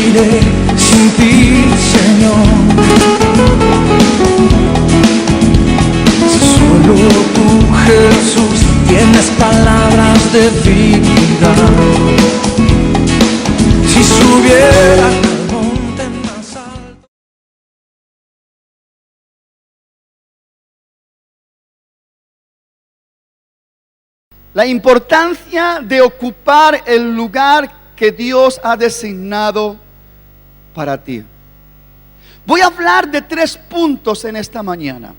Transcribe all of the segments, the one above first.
iré sin ti, Señor? Si solo tú, Jesús, tienes palabras de vida. Si subiera al monte más alto. La importancia de ocupar el lugar que Dios ha designado para ti. Voy a hablar de 3 puntos en esta mañana.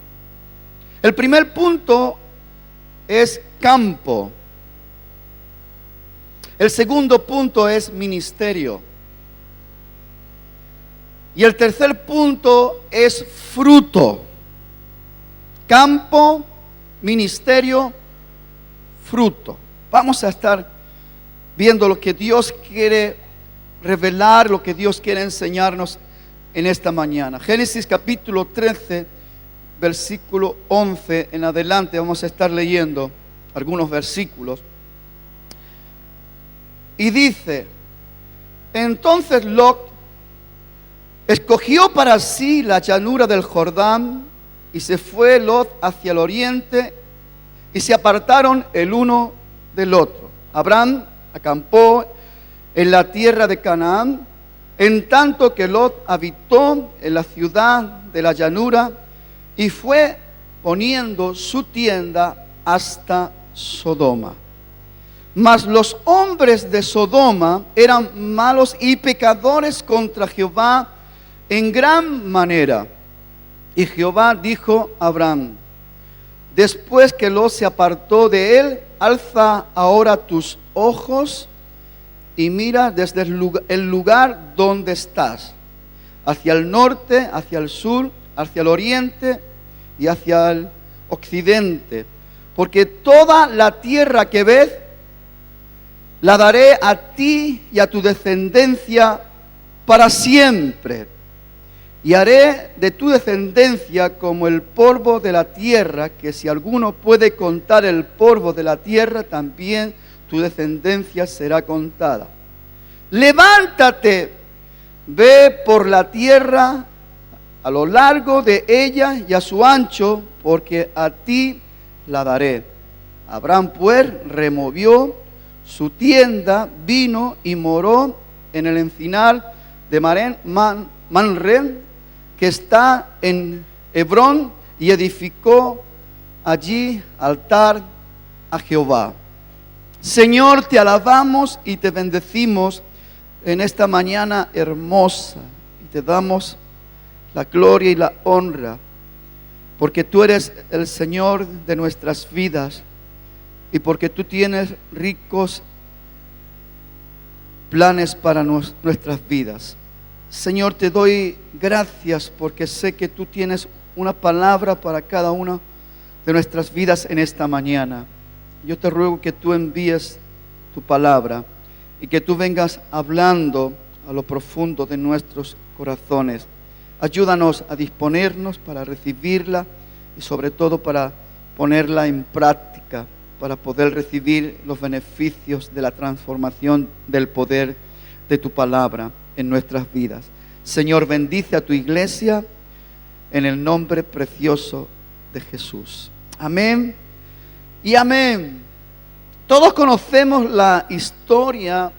El primer punto es campo. El segundo punto es ministerio. Y el tercer punto es fruto. Campo, ministerio, fruto. Vamos a estar viendo lo que Dios quiere revelar, lo que Dios quiere enseñarnos en esta mañana. Génesis capítulo 13, versículo 11 en adelante. Vamos a estar leyendo algunos versículos. Y dice: entonces Lot escogió para sí la llanura del Jordán, y se fue Lot hacia el oriente, y se apartaron el uno del otro. Abraham acampó en la tierra de Canaán, en tanto que Lot habitó en la ciudad de la llanura, y fue poniendo su tienda hasta Sodoma. Mas los hombres de Sodoma eran malos y pecadores contra Jehová en gran manera. Y Jehová dijo a Abraham, después que Lot se apartó de él: alza ahora tus ojos y mira desde el lugar donde estás, hacia el norte, hacia el sur, hacia el oriente y hacia el occidente, porque toda la tierra que ves la daré a ti y a tu descendencia para siempre. Y haré de tu descendencia como el polvo de la tierra, que si alguno puede contar el polvo de la tierra, también tu descendencia será contada. Levántate, ve por la tierra a lo largo de ella y a su ancho, porque a ti la daré. Abraham pues removió su tienda, vino y moró en el encinar de Manre, que está en Hebrón, y edificó allí altar a Jehová. Señor, te alabamos y te bendecimos en esta mañana hermosa, y te damos la gloria y la honra, porque tú eres el Señor de nuestras vidas, y porque tú tienes ricos planes para nuestras vidas. Señor, te doy gracias porque sé que tú tienes una palabra para cada una de nuestras vidas en esta mañana. Yo te ruego que tú envíes tu palabra y que tú vengas hablando a lo profundo de nuestros corazones. Ayúdanos a disponernos para recibirla y sobre todo para ponerla en práctica, para poder recibir los beneficios de la transformación del poder de tu palabra en nuestras vidas. Señor, bendice a tu iglesia en el nombre precioso de Jesús. Amén y amén. Todos conocemos la historia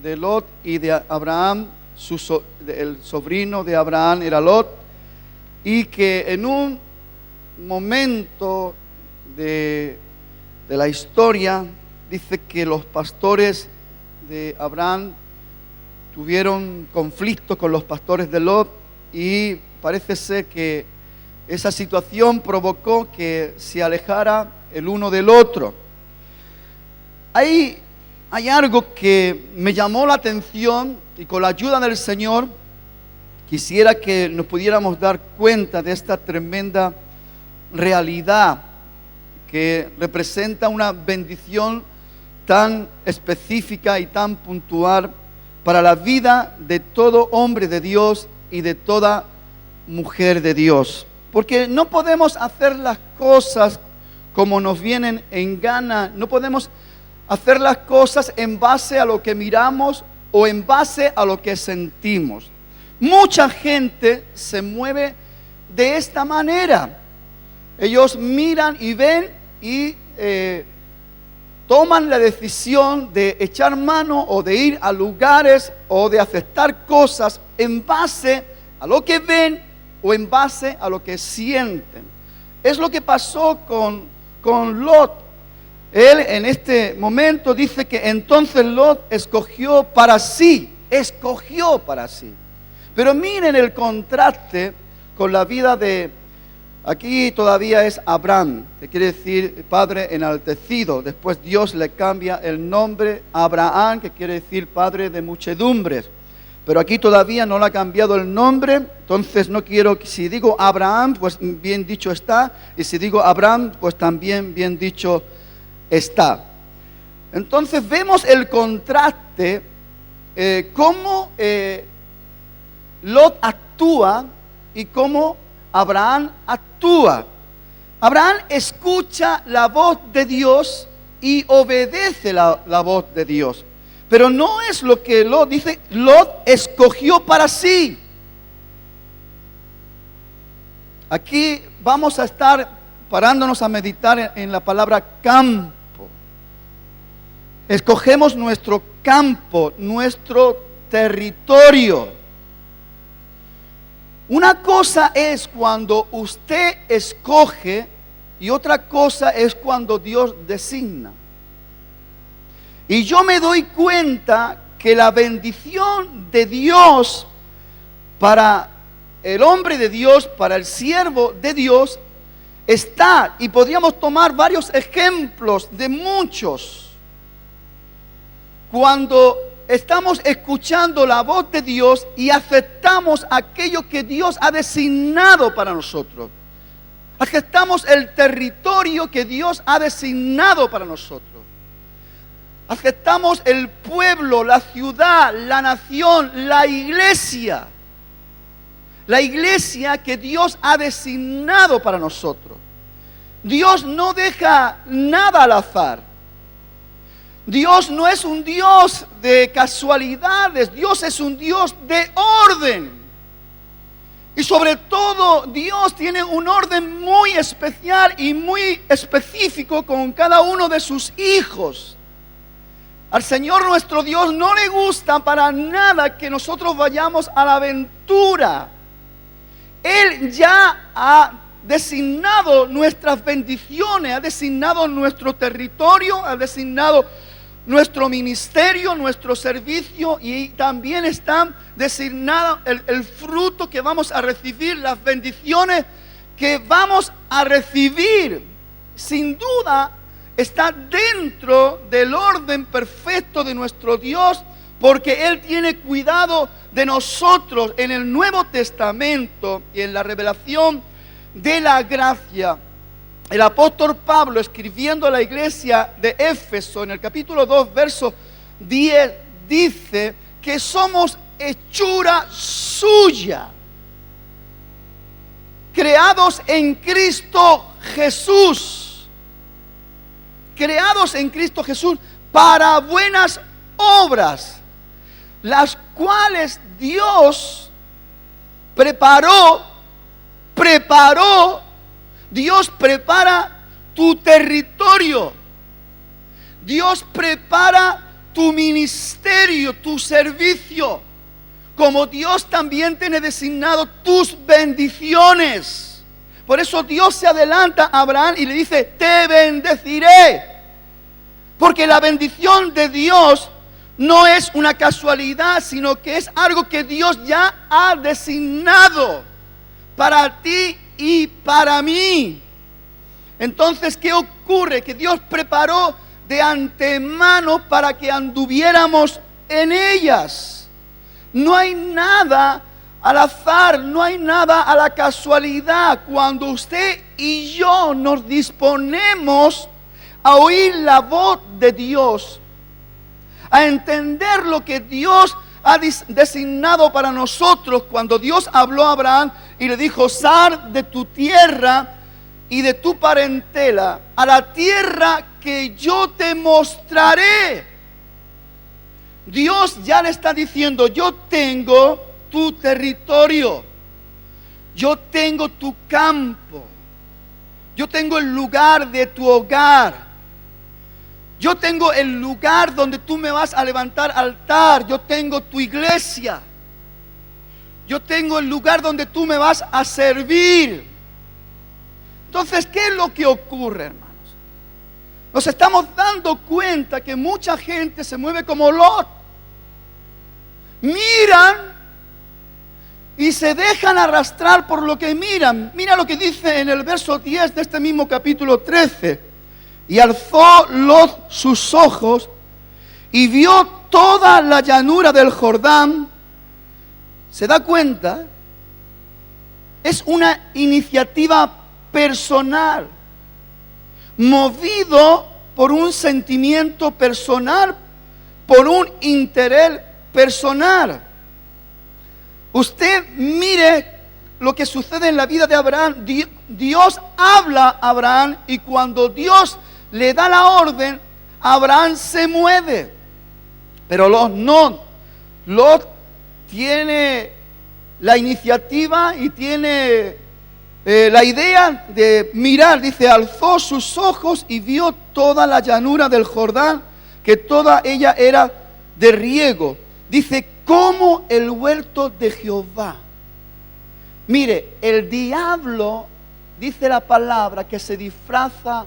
de Lot y de Abraham. El sobrino de Abraham era Lot, y que en un momento de la historia dice que los pastores de Abraham tuvieron conflicto con los pastores de Lot, y parece ser que esa situación provocó que se alejara el uno del otro. Hay algo que me llamó la atención, y con la ayuda del Señor quisiera que nos pudiéramos dar cuenta de esta tremenda realidad que representa una bendición tan específica y tan puntual para la vida de todo hombre de Dios y de toda mujer de Dios. Porque no podemos hacer las cosas como nos vienen en gana, no podemos hacer las cosas en base a lo que miramos o en base a lo que sentimos. Mucha gente se mueve de esta manera. Ellos miran y ven y toman la decisión de echar mano o de ir a lugares o de aceptar cosas en base a lo que ven o en base a lo que sienten. Es lo que pasó con Lot. Él en este momento dice que entonces Lot escogió para sí. Pero miren el contraste con la vida de, aquí todavía es Abraham, que quiere decir padre enaltecido. Después Dios le cambia el nombre a Abraham, que quiere decir padre de muchedumbres. Pero aquí todavía no le ha cambiado el nombre, entonces no quiero, si digo Abraham, pues bien dicho está, y si digo Abraham, pues también bien dicho está. Entonces vemos el contraste, cómo Lot actúa y cómo Abraham actúa. Abraham escucha la voz de Dios y obedece la voz de Dios. Pero no es lo que Lot dice. Lot escogió para sí. Aquí vamos a estar parándonos a meditar en la palabra campo. Escogemos nuestro campo, nuestro territorio. Una cosa es cuando usted escoge y otra cosa es cuando Dios designa. Y yo me doy cuenta que la bendición de Dios para el hombre de Dios, para el siervo de Dios, está, y podríamos tomar varios ejemplos de muchos. Cuando estamos escuchando la voz de Dios y aceptamos aquello que Dios ha designado para nosotros. Aceptamos el territorio que Dios ha designado para nosotros. Aceptamos el pueblo, la ciudad, la nación, la iglesia. La iglesia que Dios ha designado para nosotros. Dios no deja nada al azar. Dios no es un Dios de casualidades, Dios es un Dios de orden. Y sobre todo, Dios tiene un orden muy especial y muy específico con cada uno de sus hijos. Al Señor nuestro Dios no le gusta para nada que nosotros vayamos a la aventura. Él ya ha designado nuestras bendiciones, ha designado nuestro territorio, ha designado nuestro ministerio, nuestro servicio, y también está designado el fruto que vamos a recibir, las bendiciones que vamos a recibir. Sin duda está dentro del orden perfecto de nuestro Dios, porque Él tiene cuidado de nosotros en el Nuevo Testamento y en la revelación de la gracia. El apóstol Pablo, escribiendo a la iglesia de Éfeso en el capítulo 2, verso 10, dice que somos hechura suya, creados en Cristo Jesús, creados en Cristo Jesús para buenas obras, las cuales Dios preparó. Dios prepara tu territorio. Dios prepara tu ministerio, tu servicio. Como Dios también tiene designado tus bendiciones. Por eso Dios se adelanta a Abraham y le dice: te bendeciré. Porque la bendición de Dios no es una casualidad, sino que es algo que Dios ya ha designado para ti y para mí. Entonces, ¿qué ocurre? Que Dios preparó de antemano para que anduviéramos en ellas. No hay nada al azar, no hay nada a la casualidad. Cuando usted y yo nos disponemos a oír la voz de Dios, a entender lo que Dios ha designado para nosotros. Cuando Dios habló a Abraham y le dijo: sal de tu tierra y de tu parentela a la tierra que yo te mostraré. Dios ya le está diciendo, yo tengo tu territorio, yo tengo tu campo, yo tengo el lugar de tu hogar, yo tengo el lugar donde tú me vas a levantar altar, yo tengo tu iglesia, yo tengo el lugar donde tú me vas a servir. Entonces, ¿qué es lo que ocurre, hermanos? Nos estamos dando cuenta que mucha gente se mueve como Lot. Miran y se dejan arrastrar por lo que miran. Mira lo que dice en el verso 10 de este mismo capítulo 13. Y alzó Lot sus ojos y vio toda la llanura del Jordán. ¿Se da cuenta? Es una iniciativa personal, movido por un sentimiento personal, por un interés personal. Usted mire lo que sucede en la vida de Abraham. Dios habla a Abraham y cuando Dios le da la orden, Abraham se mueve. Pero Lot no. Lot tiene la iniciativa y tiene la idea de mirar. Dice, alzó sus ojos y vio toda la llanura del Jordán, que toda ella era de riego. Dice, como el huerto de Jehová. Mire, el diablo, dice la palabra, que se disfraza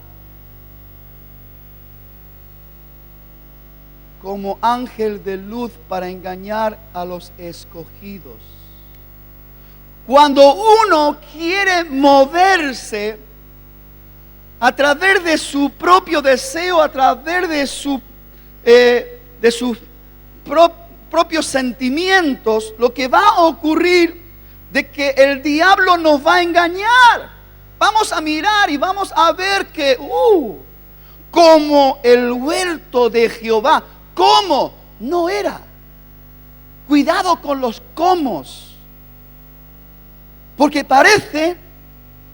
como ángel de luz para engañar a los escogidos. Cuando uno quiere moverse a través de su propio deseo, a través de sus propios sentimientos, lo que va a ocurrir de que el diablo nos va a engañar. Vamos a mirar y vamos a ver que como el huerto de Jehová. ¿Cómo? No era. Cuidado con los comos. Porque parece,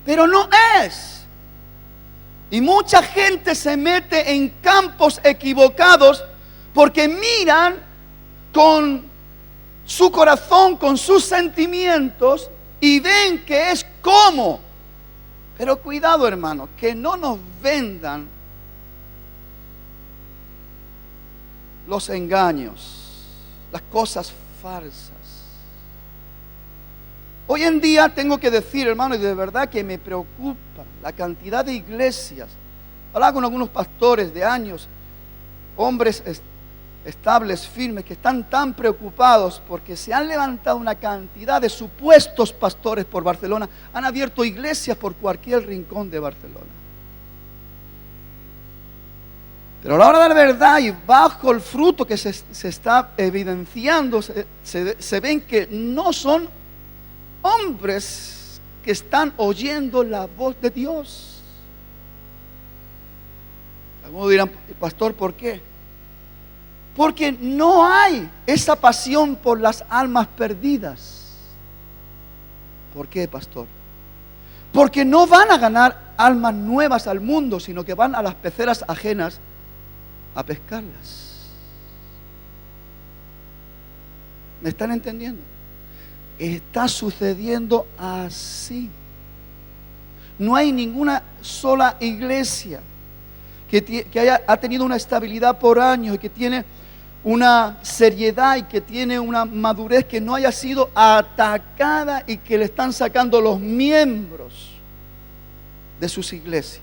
pero no es. Y mucha gente se mete en campos equivocados porque miran con su corazón, con sus sentimientos y ven que es como. Pero cuidado, hermano, que no nos vendan los engaños, las cosas falsas. Hoy en día tengo que decir, hermano, y de verdad que me preocupa la cantidad de iglesias. Hablaba con algunos pastores de años, hombres estables, firmes, que están tan preocupados porque se han levantado una cantidad de supuestos pastores por Barcelona. Han abierto iglesias por cualquier rincón de Barcelona. Pero a la hora de la verdad y bajo el fruto que se está evidenciando, se ven que no son hombres que están oyendo la voz de Dios. Algunos dirán, pastor, ¿por qué? Porque no hay esa pasión por las almas perdidas. ¿Por qué, pastor? Porque no van a ganar almas nuevas al mundo, sino que van a las peceras ajenas a pescarlas. ¿Me están entendiendo? Está sucediendo así. No hay ninguna sola iglesia que ha tenido una estabilidad por años y que tiene una seriedad y que tiene una madurez que no haya sido atacada y que le están sacando los miembros de sus iglesias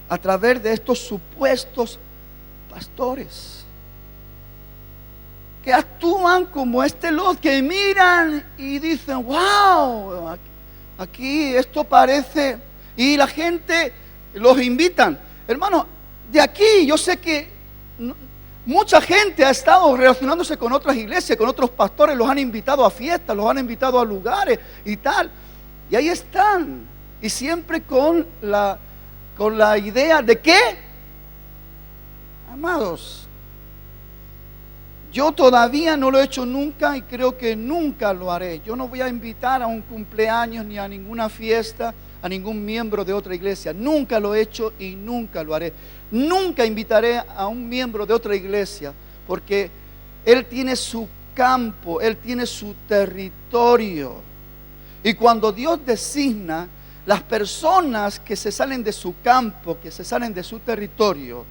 a través de estos supuestos pastores que actúan como este Lot, que miran y dicen, wow, aquí esto parece, y la gente los invitan. Hermano, de aquí yo sé que mucha gente ha estado relacionándose con otras iglesias, con otros pastores, los han invitado a fiestas, los han invitado a lugares y tal, y ahí están, y siempre con la idea de que, amados, yo todavía no lo he hecho nunca y creo que nunca lo haré. Yo no voy a invitar a un cumpleaños ni a ninguna fiesta a ningún miembro de otra iglesia. Nunca lo he hecho y nunca lo haré. Nunca invitaré a un miembro de otra iglesia porque Él tiene su campo, Él tiene su territorio. Y cuando Dios designa, las personas que se salen de su campo, que se salen de su territorio,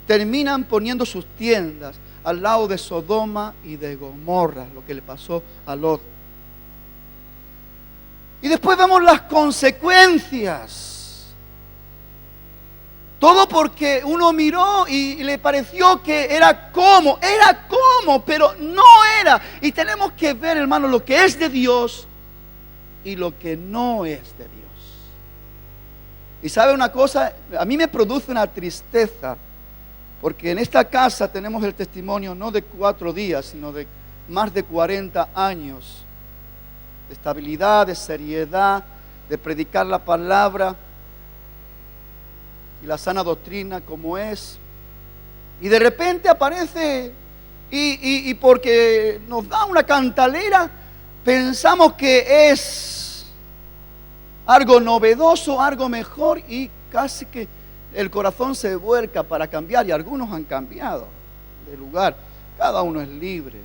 terminan poniendo sus tiendas al lado de Sodoma y de Gomorra, lo que le pasó a Lot. Y después vemos las consecuencias. Todo porque uno miró y le pareció que era como, pero no era. Y tenemos que ver, hermano, lo que es de Dios y lo que no es de Dios. Y sabe una cosa, a mí me produce una tristeza, porque en esta casa tenemos el testimonio no de 4 días, sino de más de 40 años de estabilidad, de seriedad, de predicar la palabra y la sana doctrina como es. Y de repente aparece y porque nos da una cantalera, pensamos que es algo novedoso, algo mejor, y casi que el corazón se vuelca para cambiar, y algunos han cambiado de lugar. Cada uno es libre.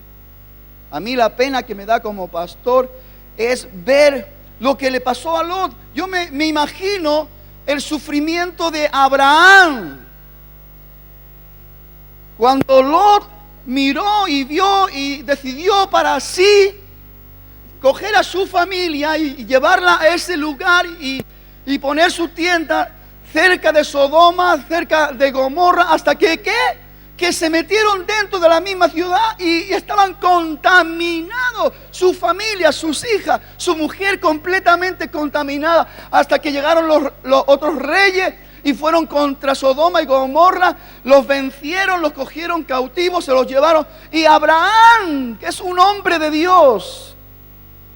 A mí la pena que me da como pastor es ver lo que le pasó a Lot. Yo me imagino el sufrimiento de Abraham. Cuando Lot miró y vio y decidió para sí coger a su familia y llevarla a ese lugar y poner su tienda cerca de Sodoma, cerca de Gomorra, hasta que se metieron dentro de la misma ciudad y estaban contaminados, su familia, sus hijas, su mujer completamente contaminada, hasta que llegaron los otros reyes y fueron contra Sodoma y Gomorra, los vencieron, los cogieron cautivos, se los llevaron. Y Abraham, que es un hombre de Dios,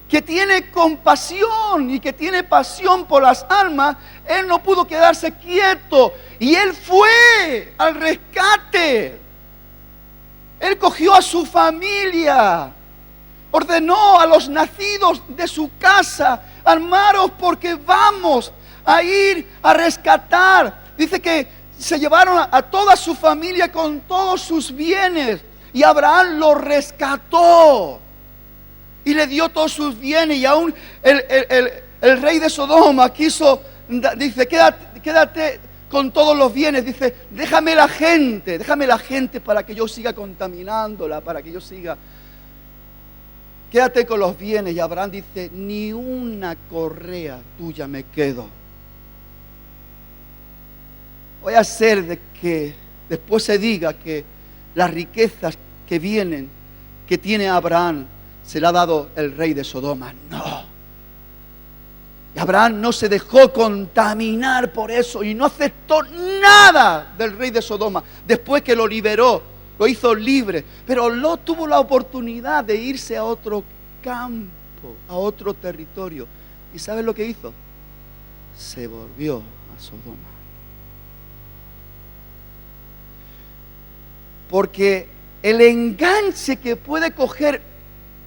que tiene compasión y que tiene pasión por las almas, él no pudo quedarse quieto y él fue al rescate. Él cogió a su familia, ordenó a los nacidos de su casa: armaros porque vamos a ir a rescatar. Dice que se llevaron a toda su familia con todos sus bienes, y Abraham lo rescató y le dio todos sus bienes. Y aún el rey de Sodoma quiso, dice, quédate con todos los bienes. Dice, déjame la gente para que yo siga contaminándola, para que yo siga. Quédate con los bienes. Y Abraham dice, ni una correa tuya me quedo. Voy a hacer de que después se diga que las riquezas que vienen, que tiene Abraham, se le ha dado el rey de Sodoma. No. Y Abraham no se dejó contaminar por eso y no aceptó nada del rey de Sodoma. Después que lo liberó, lo hizo libre. Pero Lot tuvo la oportunidad de irse a otro campo, a otro territorio. ¿Y sabes lo que hizo? Se volvió a Sodoma. Porque el enganche que puede coger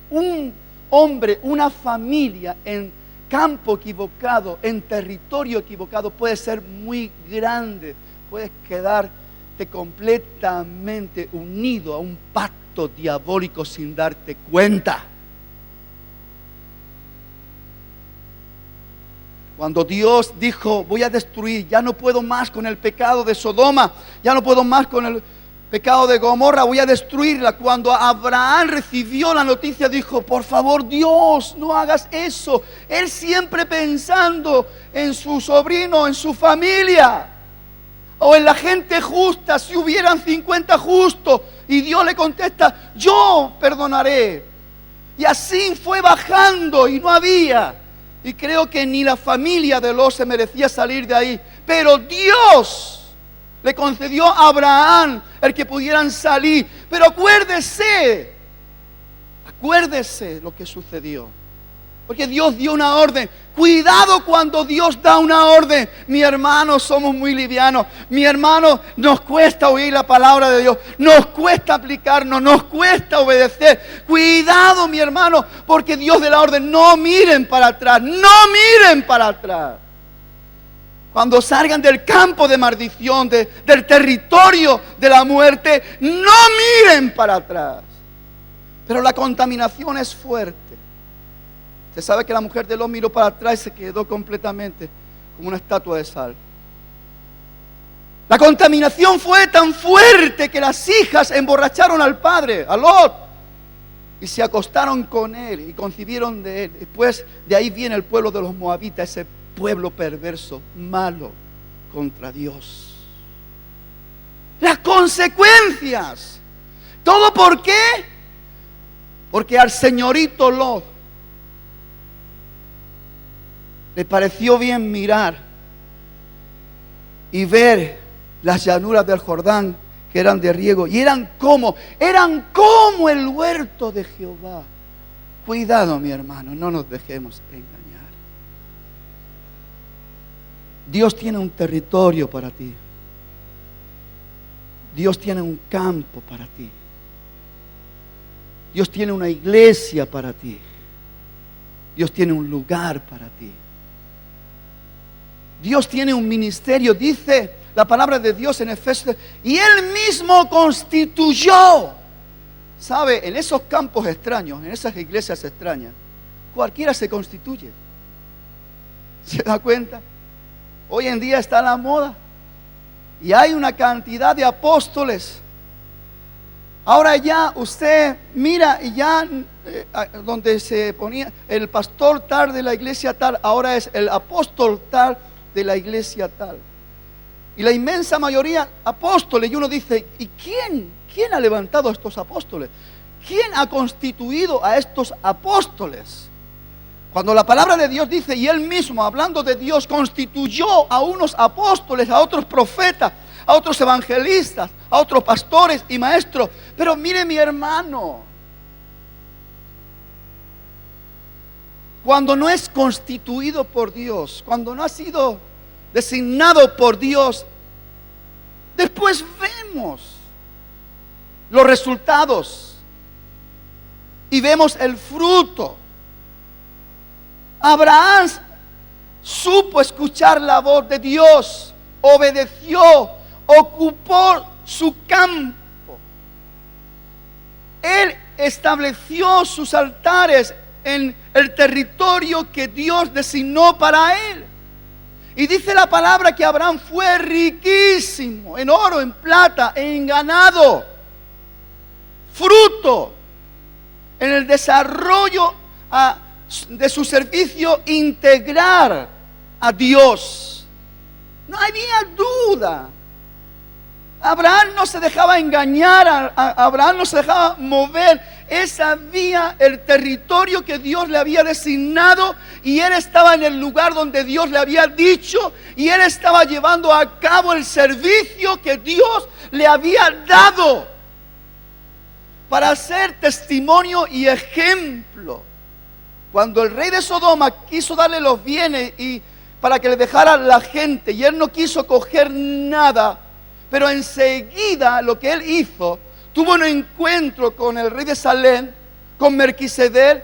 un hombre, una familia en campo equivocado, en territorio equivocado, puede ser muy grande. Puedes quedarte completamente unido a un pacto diabólico sin darte cuenta. Cuando Dios dijo, voy a destruir, ya no puedo más con el pecado de Sodoma, ya no puedo más con el pecado de Gomorra, voy a destruirla. Cuando Abraham recibió la noticia, dijo, por favor, Dios, no hagas eso. Él siempre pensando en su sobrino, en su familia, o en la gente justa. Si hubieran 50 justos, y Dios le contesta, yo perdonaré. Y así fue bajando y no había. Y creo que ni la familia de Lot se merecía salir de ahí. Pero Dios le concedió a Abraham el que pudieran salir. Pero acuérdese lo que sucedió. Porque Dios dio una orden. Cuidado cuando Dios da una orden. Mi hermano, somos muy livianos. Mi hermano, nos cuesta oír la palabra de Dios. Nos cuesta aplicarnos, nos cuesta obedecer. Cuidado, mi hermano, porque Dios de la orden. No miren para atrás, no miren para atrás. cuando salgan del campo de maldición, del territorio de la muerte, no miren para atrás. Pero la contaminación es fuerte. Usted sabe que la mujer de Lot miró para atrás y se quedó completamente como una estatua de sal. La contaminación fue tan fuerte que las hijas emborracharon al padre, a Lot, y se acostaron con él y concibieron de él. Después de ahí viene el pueblo de los moabitas, ese pueblo perverso, malo contra Dios. Las consecuencias. ¿Todo por qué? Porque al señorito Lot le pareció bien mirar y ver las llanuras del Jordán que eran de riego y eran como el huerto de Jehová. Cuidado, mi hermano, no nos dejemos engañar. Dios tiene un territorio para ti. Dios tiene un campo para ti. Dios tiene una iglesia para ti. Dios tiene un lugar para ti. Dios tiene un ministerio, dice la palabra de Dios en Efesios, y Él mismo constituyó. ¿Sabe? En esos campos extraños, en esas iglesias extrañas, cualquiera se constituye. ¿Se da cuenta? Hoy en día está la moda y hay una cantidad de apóstoles. Ahora ya usted mira y ya donde se ponía el pastor tal de la iglesia tal, ahora es el apóstol tal de la iglesia tal. Y la inmensa mayoría apóstoles, y uno dice, ¿y quién ha levantado a estos apóstoles? ¿Quién ha constituido a estos apóstoles? Cuando la palabra de Dios dice, y Él mismo, hablando de Dios, constituyó a unos apóstoles, a otros profetas, a otros evangelistas, a otros pastores y maestros. Pero mire, mi hermano, cuando no es constituido por Dios, cuando no ha sido designado por Dios, después vemos los resultados y vemos el fruto. Abraham supo escuchar la voz de Dios, obedeció, ocupó su campo. Él estableció sus altares en el territorio que Dios designó para él. Y dice la palabra que Abraham fue riquísimo en oro, en plata, en ganado, fruto en el desarrollo de su servicio integrar a Dios. No había duda. Abraham no se dejaba engañar, Abraham no se dejaba mover. Él sabía el territorio que Dios le había designado y él estaba en el lugar donde Dios le había dicho y él estaba llevando a cabo el servicio que Dios le había dado para ser testimonio y ejemplo. Cuando el rey de Sodoma quiso darle los bienes y para que le dejara la gente y él no quiso coger nada, pero enseguida lo que él hizo, tuvo un encuentro con el rey de Salem, con Melquisedec,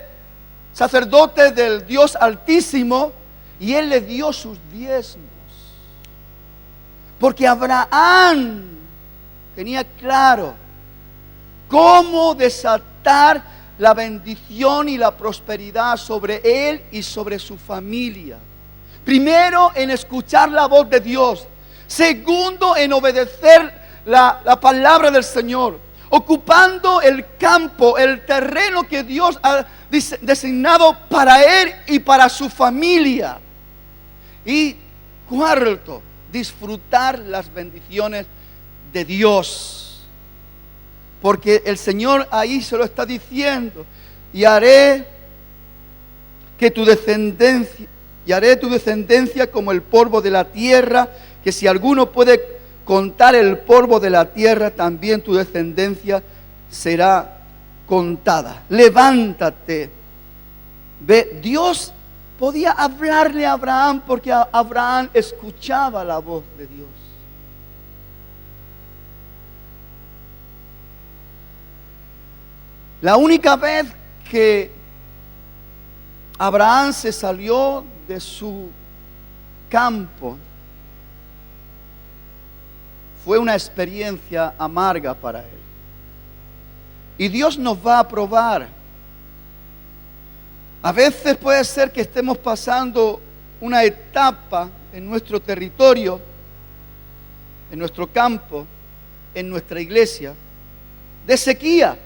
sacerdote del Dios Altísimo, y él le dio sus diezmos. Porque Abraham tenía claro cómo desatar la bendición y la prosperidad sobre él y sobre su familia. Primero, en escuchar la voz de Dios. Segundo, en obedecer la palabra del Señor, ocupando el campo, el terreno que Dios ha designado para él y para su familia. Y cuarto, disfrutar las bendiciones de Dios. Porque el Señor ahí se lo está diciendo. Y haré tu descendencia como el polvo de la tierra, que si alguno puede contar el polvo de la tierra, también tu descendencia será contada. Levántate. Ve, Dios podía hablarle a Abraham porque Abraham escuchaba la voz de Dios. La única vez que Abraham se salió de su campo fue una experiencia amarga para él. Y Dios nos va a probar. A veces puede ser que estemos pasando una etapa en nuestro territorio, en nuestro campo, en nuestra iglesia, de sequía.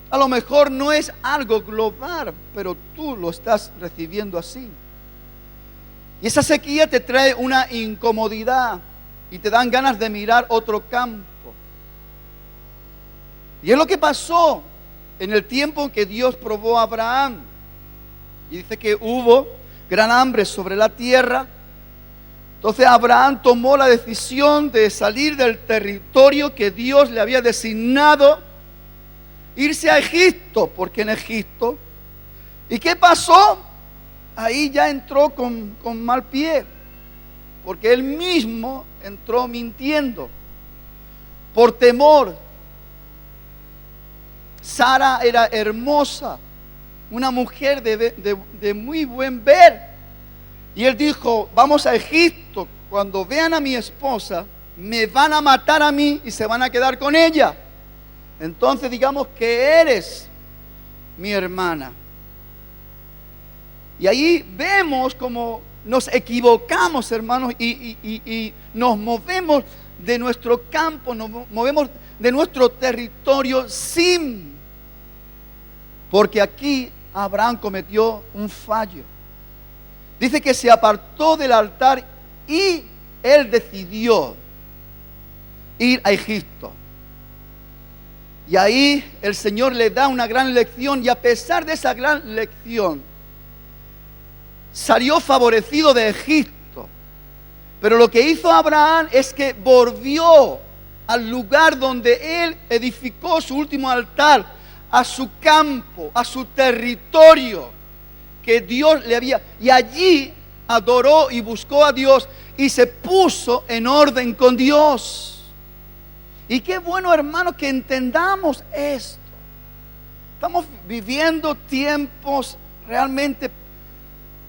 A lo mejor no es algo global, pero tú lo estás recibiendo así. Y esa sequía te trae una incomodidad y te dan ganas de mirar otro campo. Y es lo que pasó en el tiempo en que Dios probó a Abraham. Y dice que hubo gran hambre sobre la tierra. Entonces Abraham tomó la decisión de salir del territorio que Dios le había designado, irse a Egipto, porque en Egipto, ¿y qué pasó? Ahí ya entró con mal pie, porque él mismo entró mintiendo, por temor. Sara era hermosa, una mujer de muy buen ver, y él dijo, vamos a Egipto, cuando vean a mi esposa, me van a matar a mí y se van a quedar con ella. Entonces digamos que eres mi hermana. Y ahí vemos como nos equivocamos, hermanos, y nos movemos de nuestro campo, nos movemos de nuestro territorio porque aquí Abraham cometió un fallo. Dice que se apartó del altar y él decidió ir a Egipto. Y ahí el Señor le da una gran lección, y a pesar de esa gran lección, salió favorecido de Egipto. Pero lo que hizo Abraham es que volvió al lugar donde él edificó su último altar, a su campo, a su territorio que Dios le había. Y allí adoró y buscó a Dios y se puso en orden con Dios. Y qué bueno, hermanos, que entendamos esto. Estamos viviendo tiempos realmente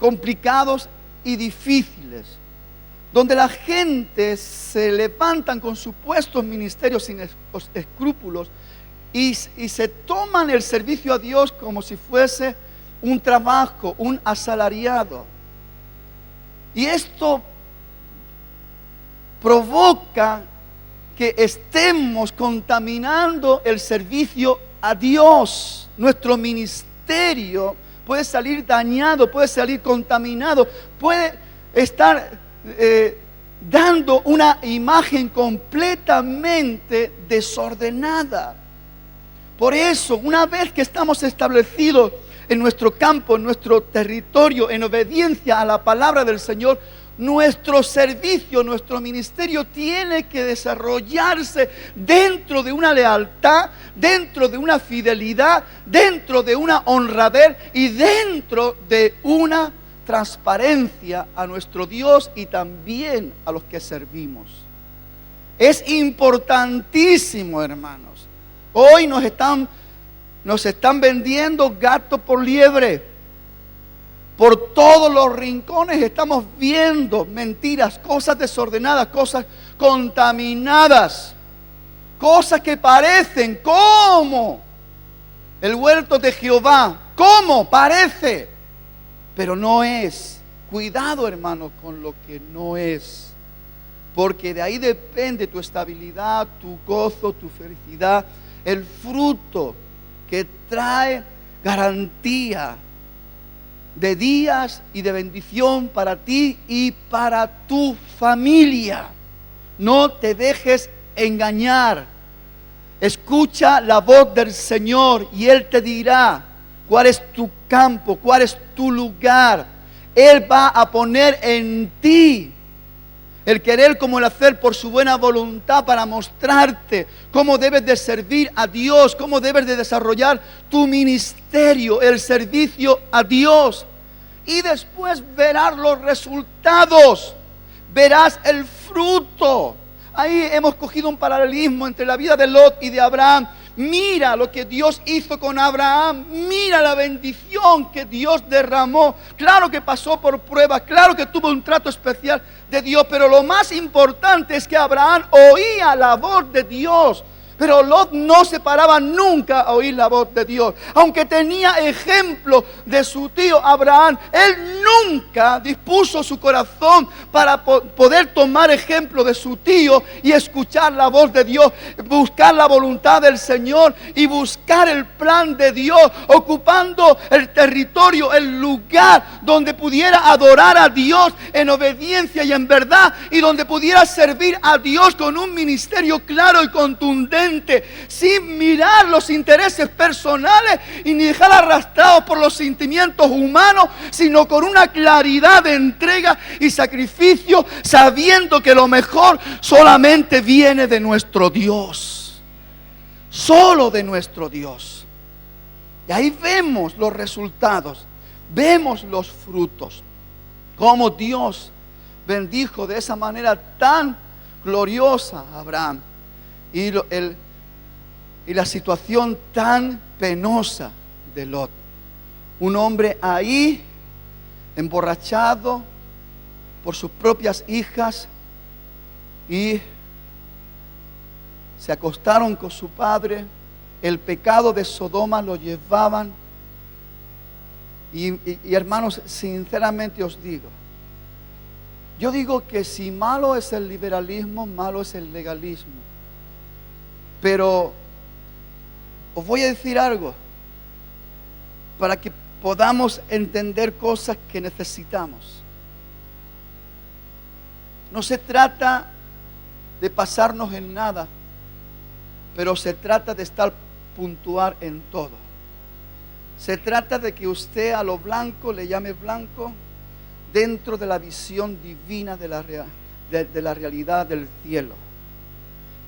complicados y difíciles, donde la gente se levantan con supuestos ministerios sin escrúpulos y se toman el servicio a Dios como si fuese un trabajo, un asalariado. Y esto provoca que estemos contaminando el servicio a Dios. Nuestro ministerio puede salir dañado, puede salir contaminado, puede estar dando una imagen completamente desordenada. Por eso, una vez que estamos establecidos en nuestro campo, en nuestro territorio, en obediencia a la palabra del Señor, nuestro servicio, nuestro ministerio tiene que desarrollarse dentro de una lealtad, dentro de una fidelidad, dentro de una honradez y dentro de una transparencia a nuestro Dios y también a los que servimos. Es importantísimo, hermanos. Hoy nos están vendiendo gato por liebre. Por todos los rincones estamos viendo mentiras, cosas desordenadas, cosas contaminadas, cosas que parecen como el huerto de Jehová. ¿Cómo? Parece, pero no es. Cuidado, hermano, con lo que no es, porque de ahí depende tu estabilidad, tu gozo, tu felicidad, el fruto que trae garantía de días y de bendición para ti y para tu familia. No te dejes engañar. Escucha la voz del Señor y Él te dirá cuál es tu campo, cuál es tu lugar. Él va a poner en ti el querer como el hacer por su buena voluntad para mostrarte cómo debes de servir a Dios, cómo debes de desarrollar tu ministerio, el servicio a Dios. Y después verás los resultados, verás el fruto. Ahí hemos cogido un paralelismo entre la vida de Lot y de Abraham. Mira lo que Dios hizo con Abraham. Mira la bendición que Dios derramó. Claro que pasó por pruebas, claro que tuvo un trato especial de Dios, pero lo más importante es que Abraham oía la voz de Dios. Pero Lot no se paraba nunca a oír la voz de Dios. Aunque tenía ejemplo de su tío Abraham, él nunca dispuso su corazón para poder tomar ejemplo de su tío y escuchar la voz de Dios, buscar la voluntad del Señor y buscar el plan de Dios, ocupando el territorio, el lugar donde pudiera adorar a Dios en obediencia y en verdad, y donde pudiera servir a Dios con un ministerio claro y contundente, sin mirar los intereses personales y ni dejar arrastrados por los sentimientos humanos, sino con una claridad de entrega y sacrificio, sabiendo que lo mejor solamente viene de nuestro Dios, solo de nuestro Dios. Y ahí vemos los resultados, vemos los frutos, cómo Dios bendijo de esa manera tan gloriosa a Abraham. Y la situación tan penosa de Lot. Un hombre ahí, emborrachado por sus propias hijas, y se acostaron con su padre. El pecado de Sodoma lo llevaban. Y hermanos, sinceramente os digo, yo digo que si malo es el liberalismo, malo es el legalismo. Pero os voy a decir algo para que podamos entender cosas que necesitamos. No se trata de pasarnos en nada, pero se trata de estar puntual en todo. Se trata de que usted a lo blanco le llame blanco dentro de la visión divina de la realidad del cielo.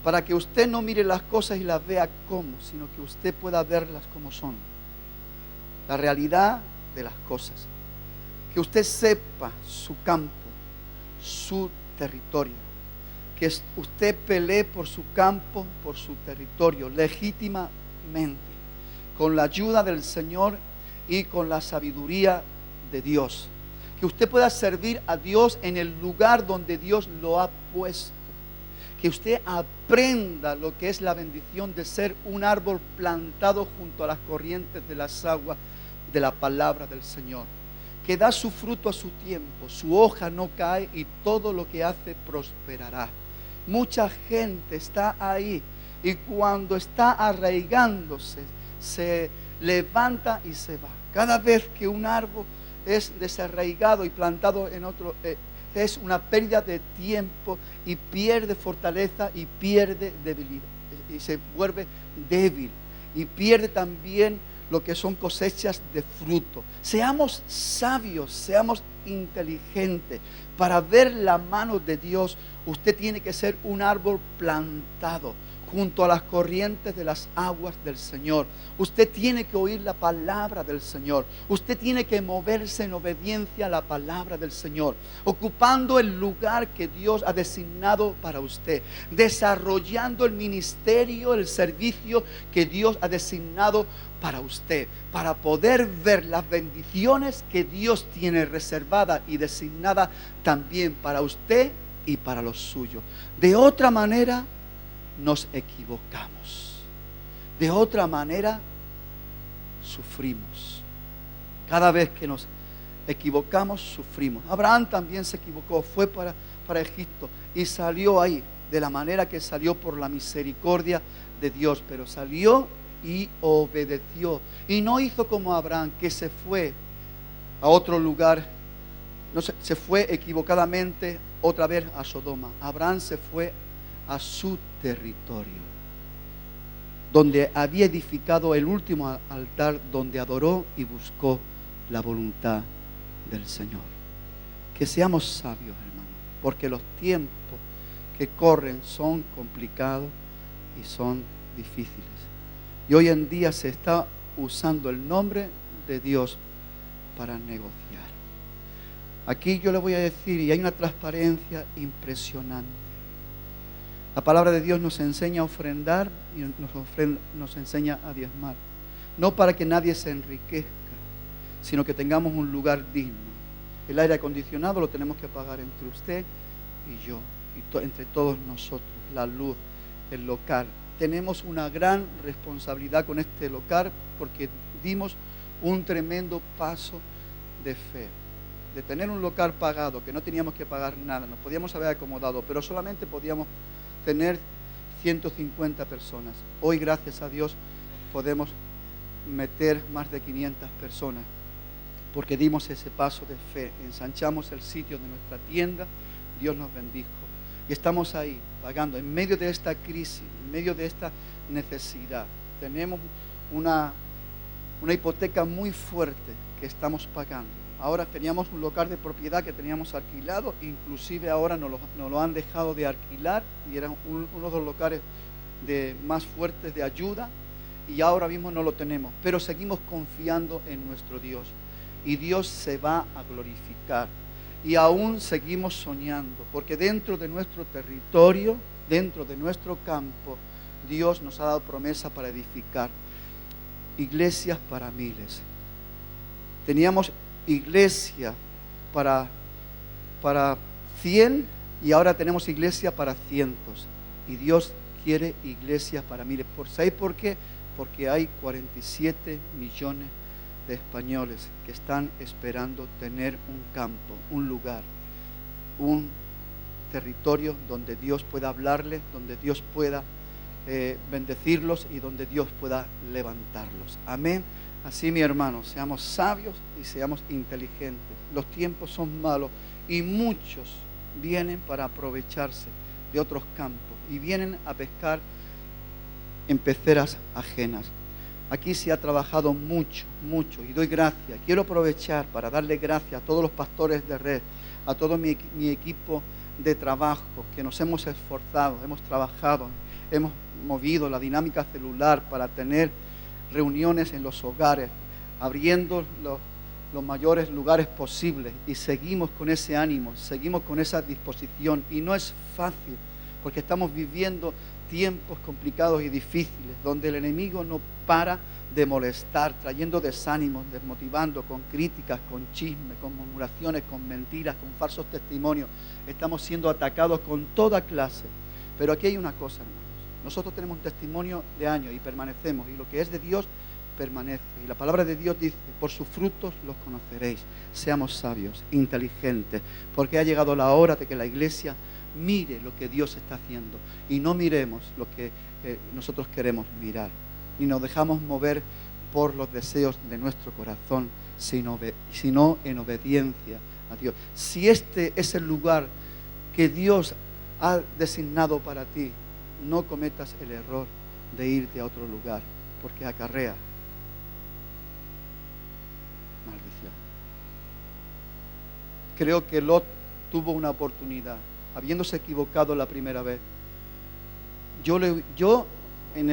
Para que usted no mire las cosas y las vea como, sino que usted pueda verlas como son. La realidad de las cosas. Que usted sepa su campo, su territorio. Que usted pelee por su campo, por su territorio, legítimamente, con la ayuda del Señor y con la sabiduría de Dios. Que usted pueda servir a Dios en el lugar donde Dios lo ha puesto. Que usted aprenda lo que es la bendición de ser un árbol plantado junto a las corrientes de las aguas de la palabra del Señor, que da su fruto a su tiempo, su hoja no cae y todo lo que hace prosperará. Mucha gente está ahí y cuando está arraigándose se levanta y se va. Cada vez que un árbol es desarraigado y plantado en otro, es una pérdida de tiempo y pierde fortaleza y pierde debilidad y se vuelve débil y pierde también lo que son cosechas de fruto. Seamos sabios, seamos inteligentes. Para ver la mano de Dios, usted tiene que ser un árbol plantado junto a las corrientes de las aguas del Señor. Usted tiene que oír la palabra del Señor. Usted tiene que moverse en obediencia a la palabra del Señor, ocupando el lugar que Dios ha designado para usted, desarrollando el ministerio, el servicio que Dios ha designado para usted, para poder ver las bendiciones que Dios tiene reservadas y designadas también para usted y para los suyos. De otra manera, nos equivocamos. De otra manera, sufrimos. Cada vez que nos equivocamos, sufrimos. Abraham también se equivocó, fue para Egipto y salió ahí de la manera que salió por la misericordia de Dios, pero salió y obedeció. Y no hizo como Abraham, que se fue a otro lugar, no se fue equivocadamente otra vez a Sodoma. Abraham se fue a su territorio, donde había edificado el último altar, donde adoró y buscó la voluntad del Señor. Que seamos sabios, hermanos, porque los tiempos que corren son complicados y son difíciles. Y hoy en día se está usando el nombre de Dios para negociar. Aquí yo le voy a decir, y hay una transparencia impresionante. La palabra de Dios nos enseña a ofrendar y nos enseña a diezmar. No para que nadie se enriquezca, sino que tengamos un lugar digno. El aire acondicionado lo tenemos que pagar entre usted y yo, y entre todos nosotros. La luz, el local. Tenemos una gran responsabilidad con este local porque dimos un tremendo paso de fe. De tener un local pagado, que no teníamos que pagar nada, nos podíamos haber acomodado, pero solamente podíamos tener 150 personas. Hoy, gracias a Dios, podemos meter más de 500 personas, porque dimos ese paso de fe, ensanchamos el sitio de nuestra tienda, Dios nos bendijo. Y estamos ahí, pagando, en medio de esta crisis, en medio de esta necesidad. Tenemos una hipoteca muy fuerte que estamos pagando. Ahora teníamos un local de propiedad que teníamos alquilado, inclusive ahora nos lo han dejado de alquilar y eran uno de los locales más fuertes de ayuda y ahora mismo no lo tenemos, pero seguimos confiando en nuestro Dios y Dios se va a glorificar y aún seguimos soñando porque dentro de nuestro territorio, dentro de nuestro campo, Dios nos ha dado promesa para edificar iglesias para miles. Teníamos iglesia para 100 y ahora tenemos iglesia para cientos. Y Dios quiere iglesias para miles. ¿Sabéis por qué? Porque hay 47 millones de españoles que están esperando tener un campo, un lugar, un territorio donde Dios pueda hablarles, donde Dios pueda bendecirlos y donde Dios pueda levantarlos. Amén. Así, mi hermano, seamos sabios y seamos inteligentes. Los tiempos son malos y muchos vienen para aprovecharse de otros campos y vienen a pescar en peceras ajenas. Aquí se ha trabajado mucho, mucho y doy gracias. Quiero aprovechar para darle gracias a todos los pastores de red, a todo mi equipo de trabajo que nos hemos esforzado, hemos trabajado, hemos movido la dinámica celular para tener reuniones en los hogares, abriendo los mayores lugares posibles y seguimos con ese ánimo, seguimos con esa disposición y no es fácil porque estamos viviendo tiempos complicados y difíciles donde el enemigo no para de molestar, trayendo desánimos, desmotivando, con críticas, con chismes, con murmuraciones, con mentiras, con falsos testimonios. Estamos siendo atacados con toda clase, pero aquí hay una cosa, hermano. Nosotros tenemos un testimonio de años y permanecemos, y lo que es de Dios permanece. Y la palabra de Dios dice, por sus frutos los conoceréis. Seamos sabios, inteligentes, porque ha llegado la hora de que la iglesia mire lo que Dios está haciendo y no miremos lo que nosotros queremos mirar, ni nos dejamos mover por los deseos de nuestro corazón, sino en obediencia a Dios. Si este es el lugar que Dios ha designado para ti, no cometas el error de irte a otro lugar, porque acarrea maldición. Creo que Lot tuvo una oportunidad, habiéndose equivocado la primera vez. Yo en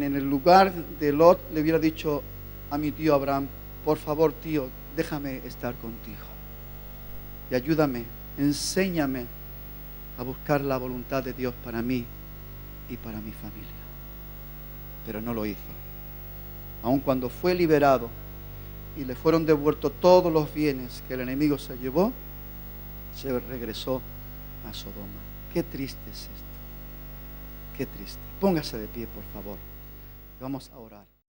el lugar de Lot le hubiera dicho a mi tío Abraham, por favor, tío, déjame estar contigo y ayúdame, enséñame a buscar la voluntad de Dios para mí y para mi familia. Pero no lo hizo. Aun cuando fue liberado y le fueron devueltos todos los bienes que el enemigo se llevó, se regresó a Sodoma. Qué triste es esto. Qué triste. Póngase de pie, por favor. Vamos a orar.